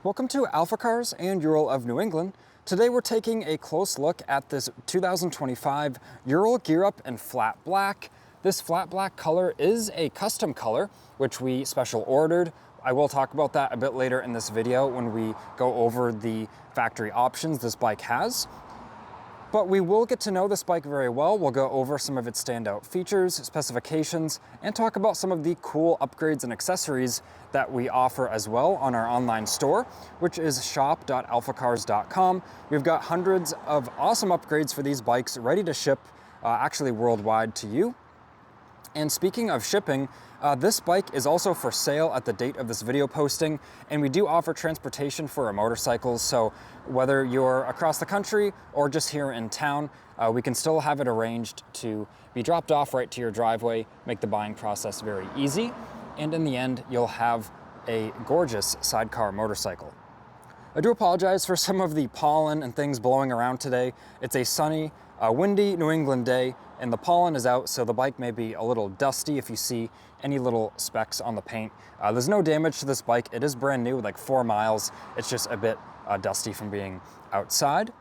Welcome to AlphaCars and Ural of New England. Today we're taking a close look at this 2025 Ural Gear Up in flat black. This flat black color is a custom color, which we special ordered. I will talk about that a bit later in this video when we go over the factory options this bike has. But we will get to know this bike very well. We'll go over some of its standout features, specifications, and talk about some of the cool upgrades and accessories that we offer as well on our online store, which is shop.alphacars.com. We've got hundreds of awesome upgrades for these bikes ready to ship, actually worldwide to you. And speaking of shipping, this bike is also for sale at the date of this video posting, and we do offer transportation for our motorcycles. So whether you're across the country or just here in town, we can still have it arranged to be dropped off right to your driveway, make the buying process very easy. And in the end, you'll have a gorgeous sidecar motorcycle. I do apologize for some of the pollen and things blowing around today. It's a sunny, windy New England day, and the pollen is out, so the bike may be a little dusty if you see any little specks on the paint. There's no damage to this bike. It is brand new, like 4 miles. It's just a bit dusty from being outside.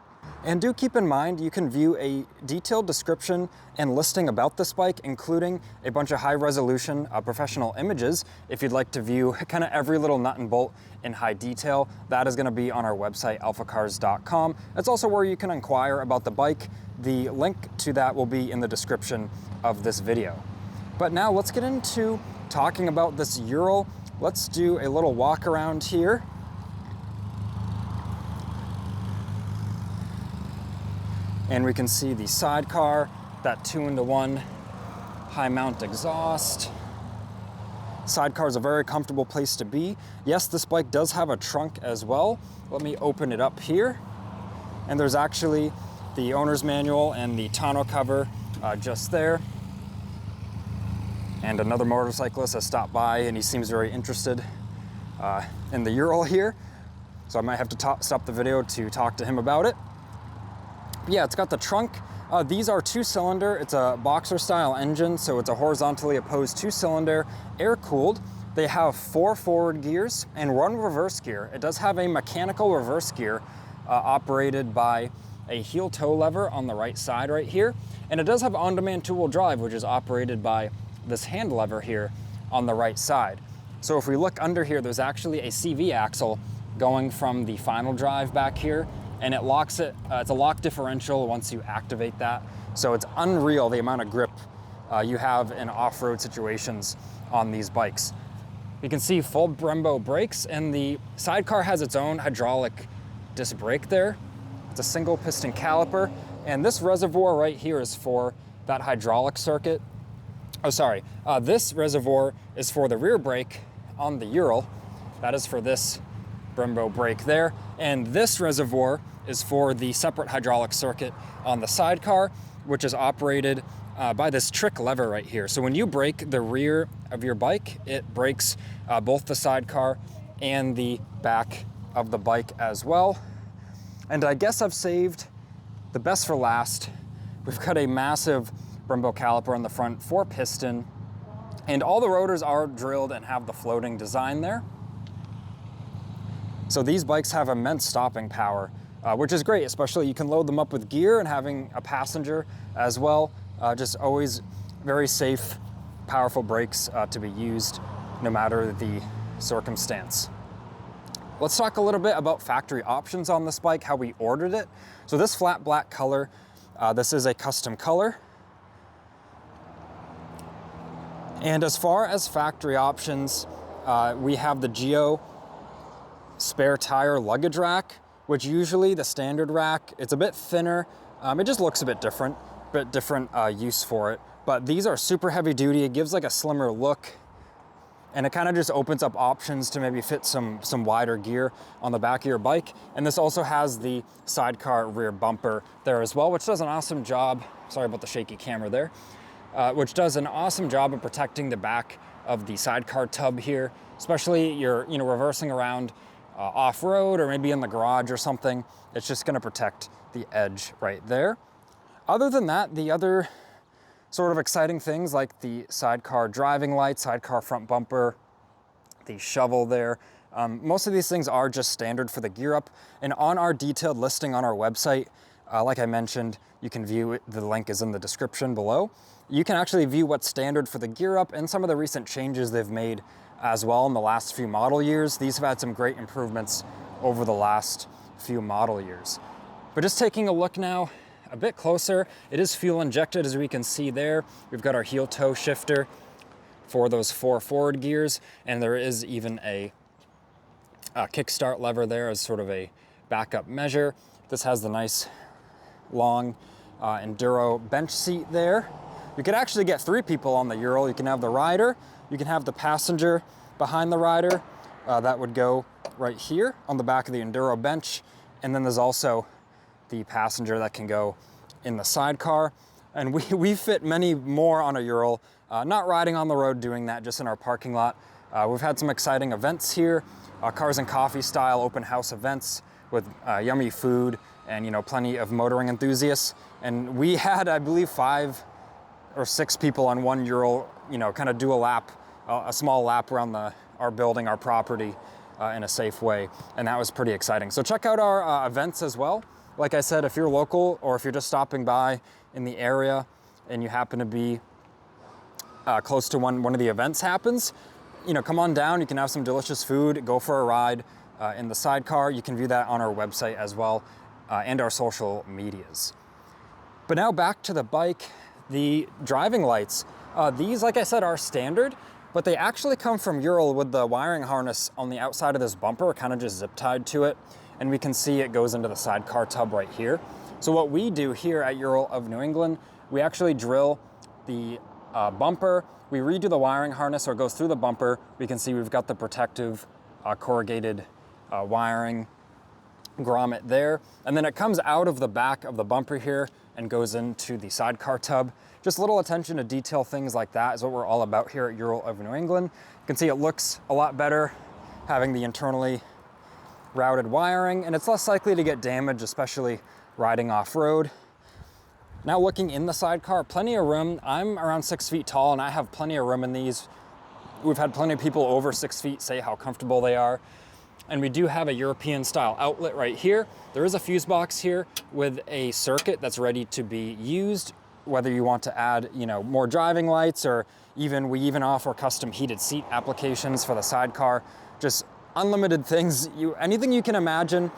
And do keep in mind, you can view a detailed description and listing about this bike, including a bunch of high resolution professional images. If you'd like to view kind of every little nut and bolt in high detail, that is going to be on our website, alphacars.com. That's also where you can inquire about the bike. The link to that will be in the description of this video. But now let's get into talking about this Ural. Let's do a little walk around here. And we can see the sidecar, that 2-in-1 high mount exhaust. Sidecar is a very comfortable place to be. Yes, this bike does have a trunk as well. Let me open it up here. And there's actually the owner's manual and the tonneau cover just there. And another motorcyclist has stopped by and he seems very interested in the Ural here. So I might have to stop the video to talk to him about it. Yeah, it's got the trunk. These are 2-cylinder. It's a boxer style engine, so it's a horizontally opposed 2-cylinder, air-cooled. They have 4 forward gears and 1 reverse gear. It does have a mechanical reverse gear operated by a heel toe lever on the right side right here. And it does have on-demand 2-wheel drive, which is operated by this hand lever here on the right side. So if we look under here, there's actually a CV axle going from the final drive back here, and it locks it. It's a lock differential once you activate that. So it's unreal the amount of grip you have in off-road situations on these bikes. You can see full Brembo brakes, and the sidecar has its own hydraulic disc brake there. It's a single piston caliper, and this reservoir right here is for that hydraulic circuit. Oh, sorry. This reservoir is for the rear brake on the Ural. That is for this Brembo brake there. And this reservoir is for the separate hydraulic circuit on the sidecar, which is operated by this trick lever right here. So when you brake the rear of your bike, it brakes both the sidecar and the back of the bike as well. And I guess I've saved the best for last. We've got a massive Brembo caliper on the front, 4-piston, and all the rotors are drilled and have the floating design there. So these bikes have immense stopping power, which is great, especially you can load them up with gear and having a passenger as well. Just always very safe, powerful brakes to be used no matter the circumstance. Let's talk a little bit about factory options on this bike, how we ordered it. So this flat black color, this is a custom color. And as far as factory options, we have the Geo spare tire luggage rack, which usually the standard rack, it's a bit thinner. It just looks a bit different use for it. But these are super heavy duty. It gives like a slimmer look, and it kind of just opens up options to maybe fit some wider gear on the back of your bike. And this also has the sidecar rear bumper there as well, which does an awesome job. Sorry about the shaky camera there. Which does an awesome job of protecting the back of the sidecar tub here, especially you're reversing around off-road or maybe in the garage or something. It's just going to protect the edge right there. Other than that, the other sort of exciting things like the sidecar driving light, sidecar front bumper, the shovel there, Most of these things are just standard for the gear up, and on our detailed listing on our website, like I mentioned, you can view it. The link is in the description below. You can actually view what's standard for the gear up and some of the recent changes they've made as well in the last few model years. These have had some great improvements over the last few model years. But just taking a look now a bit closer, it is fuel injected, as we can see there. We've got our heel toe shifter for those 4 forward gears, and there is even a kickstart lever there as sort of a backup measure. This has the nice long enduro bench seat there. You could actually get 3 people on the Ural. You can have the rider, you can have the passenger behind the rider. That would go right here on the back of the enduro bench. And then there's also the passenger that can go in the sidecar. And we fit many more on a Ural, not riding on the road doing that, just in our parking lot. We've had some exciting events here, cars and coffee style open house events with yummy food and, you know, plenty of motoring enthusiasts. And we had, I believe, 5 or 6 people on one Ural, you know, kind of do a lap, a small lap around our building, our property in a safe way. And that was pretty exciting. So check out our events as well. Like I said, if you're local or if you're just stopping by in the area and you happen to be close to one of the events happens, you know, come on down. You can have some delicious food, go for a ride in the sidecar. You can view that on our website as well and our social medias. But now back to the bike, the driving lights. These, like I said, are standard, but they actually come from Ural with the wiring harness on the outside of this bumper, kind of just zip tied to it. And we can see it goes into the sidecar tub right here. So what we do here at Ural of New England, we actually drill the bumper, we redo the wiring harness, or it goes through the bumper. We can see we've got the protective corrugated wiring grommet there. And then it comes out of the back of the bumper here and goes into the sidecar tub. Just a little attention to detail, things like that is what we're all about here at Ural of New England. You can see it looks a lot better having the internally routed wiring, and it's less likely to get damaged, especially riding off-road. Now looking in the sidecar, plenty of room. I'm around 6 feet tall and I have plenty of room in these. We've had plenty of people over 6 feet say how comfortable they are. And we do have a European style outlet right here. There is a fuse box here with a circuit that's ready to be used, whether you want to add, you know, more driving lights, or we even offer custom heated seat applications for the sidecar. Just unlimited things. Anything you can imagine,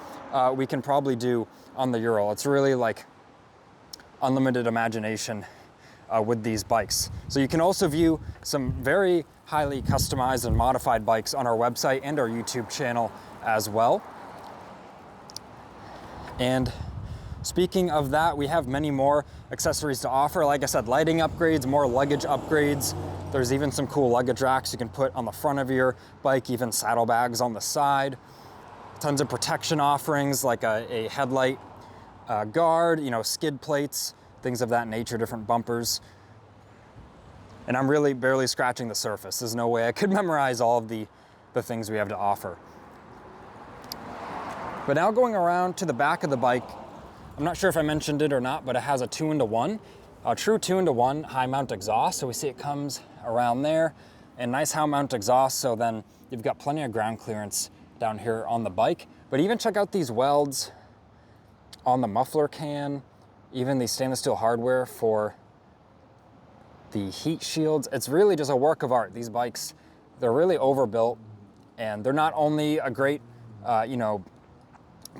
we can probably do on the Ural. It's really like unlimited imagination with these bikes. So you can also view some very highly customized and modified bikes on our website and our YouTube channel as well. And speaking of that, we have many more accessories to offer. Like I said, lighting upgrades, more luggage upgrades. There's even some cool luggage racks you can put on the front of your bike, even saddlebags on the side. Tons of protection offerings like a headlight guard, you know, skid plates, things of that nature, different bumpers. And I'm really barely scratching the surface. There's no way I could memorize all of the things we have to offer. But now going around to the back of the bike, I'm not sure if I mentioned it or not, but it has a 2-in-1, a true 2-in-1 high mount exhaust. So we see it comes around there, and nice high mount exhaust. So then you've got plenty of ground clearance down here on the bike. But even check out these welds on the muffler can, even the stainless steel hardware for the heat shields. It's really just a work of art. These bikes, they're really overbuilt, and they're not only a great, you know,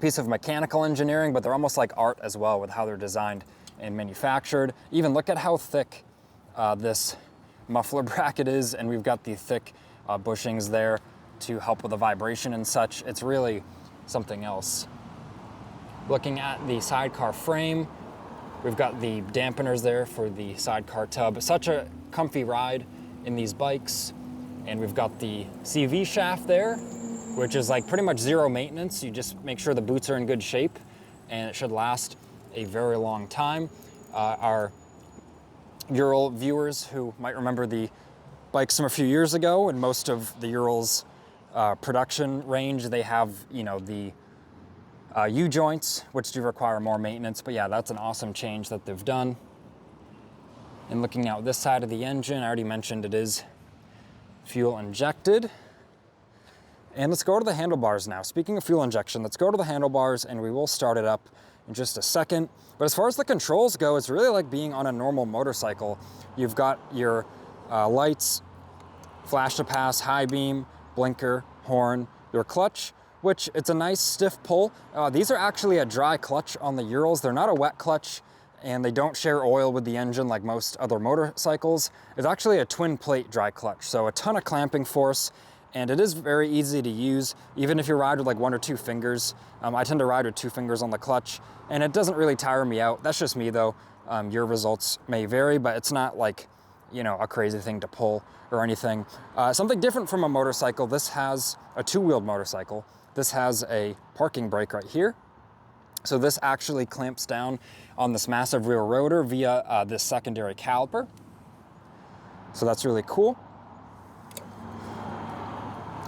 piece of mechanical engineering, but they're almost like art as well with how they're designed and manufactured. Even look at how thick this muffler bracket is, and we've got the thick bushings there to help with the vibration and such. It's really something else. Looking at the sidecar frame, we've got the dampeners there for the sidecar tub. Such a comfy ride in these bikes. And we've got the CV shaft there, which is like pretty much zero maintenance. You just make sure the boots are in good shape, and it should last a very long time. Our Ural viewers who might remember the bikes from a few years ago, and most of the Ural's production range, they have, you know, the U-joints, which do require more maintenance. But yeah, that's an awesome change that they've done. And looking out this side of the engine, I already mentioned it is fuel injected. And let's go to the handlebars now. Speaking of fuel injection, let's go to the handlebars and we will start it up in just a second. But as far as the controls go, it's really like being on a normal motorcycle. You've got your lights, flash to pass, high beam, blinker, horn, your clutch, which it's a nice stiff pull. These are actually a dry clutch on the Urals. They're not a wet clutch, and they don't share oil with the engine like most other motorcycles. It's actually a twin plate dry clutch, so a ton of clamping force, and it is very easy to use, even if you ride with like 1 or 2 fingers. I tend to ride with 2 fingers on the clutch, and it doesn't really tire me out. That's just me though. Your results may vary, but it's not like, you know, a crazy thing to pull or anything. Something different from a motorcycle, this has a 2-wheeled motorcycle. This has a parking brake right here. So this actually clamps down on this massive rear rotor via this secondary caliper. So that's really cool.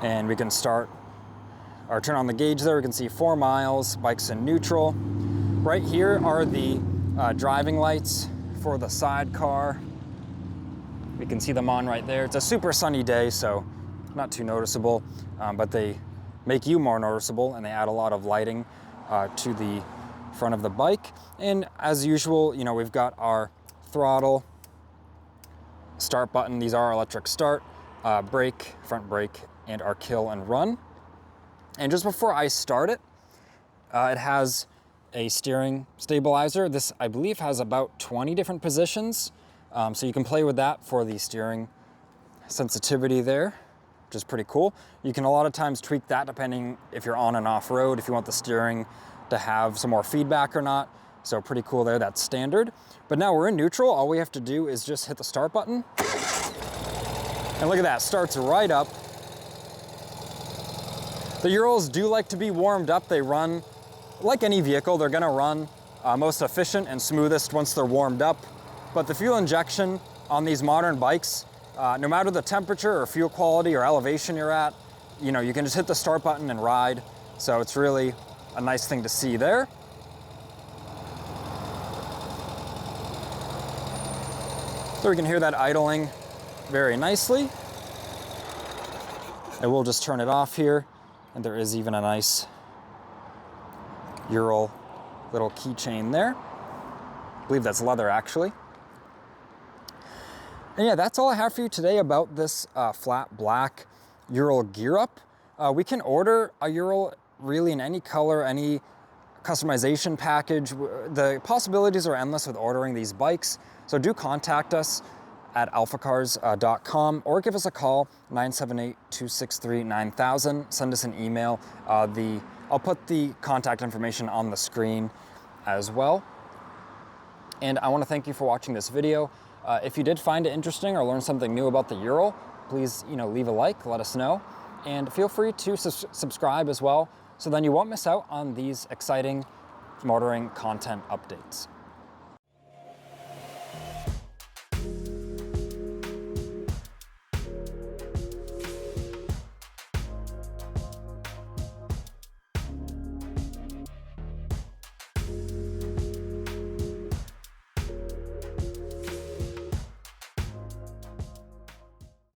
And we can start or turn on the gauge there. We can see 4 miles, bike's in neutral. Right here are the driving lights for the Sidecar. We can see them on right there. It's a super sunny day, so not too noticeable, but they make you more noticeable, and they add a lot of lighting to the front of the bike. And as usual, you know, we've got our throttle, start button. These are electric start, brake, front brake, and our kill and run. And just before I start it, it has a steering stabilizer. This, I believe, has about 20 different positions. So you can play with that for the steering sensitivity there, which is pretty cool. You can a lot of times tweak that depending if you're on and off road, if you want the steering to have some more feedback or not. So pretty cool there, that's standard. But now we're in neutral. All we have to do is just hit the start button. And look at that, starts right up. The Urals do like to be warmed up. They run like any vehicle. They're gonna run most efficient and smoothest once they're warmed up. But the fuel injection on these modern bikes, no matter the temperature or fuel quality or elevation you're at, you know, you can just hit the start button and ride. So it's really a nice thing to see there. So we can hear that idling very nicely. And we'll just turn it off here. And there is even a nice Ural little keychain there. I believe that's leather actually. And yeah, that's all I have for you today about this flat black Ural gear up. We can order a Ural really in any color, any customization package. The possibilities are endless with ordering these bikes. So do contact us at alphacars.com or give us a call, 978-263-9000. Send us an email. I'll put the contact information on the screen as well. And I want to thank you for watching this video. If you did find it interesting or learn something new about the Ural, please, you know, leave a like, let us know, and feel free to subscribe as well, so then you won't miss out on these exciting motoring content updates.